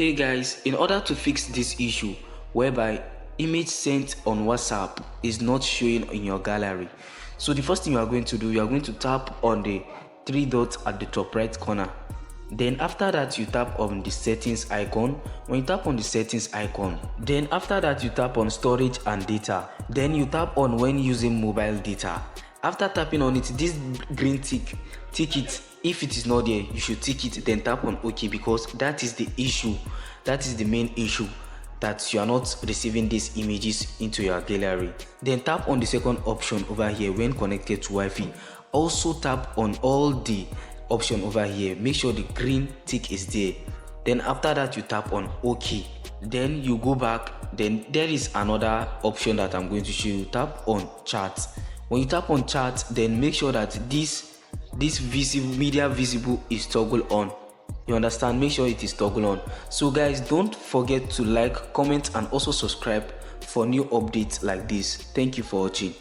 Hey guys, in order to fix this issue whereby image sent on WhatsApp is not showing in your gallery, so the first thing you are going to do, you are going to tap on the three dots at the top right corner. Then after that you tap on the settings icon. When you tap on the settings icon, then after that you tap on storage and data. Then you tap on when using mobile data. After tapping on it, this green tick it. If it is not there, you should tick it, then tap on OK, because that is the issue, that is the main issue, that you are not receiving these images into your gallery. Then tap on the second option over here when connected to Wi-Fi. Also tap on all the option over here, make sure the green tick is there. Then after that you tap on OK. Then you go back, then there is another option that I'm going to show you. Tap on chat. When you tap on chat, then make sure that this media visible is toggle on. You understand? Make sure it is toggle on. So guys, don't forget to like, comment and also subscribe for new updates like this. Thank you for watching.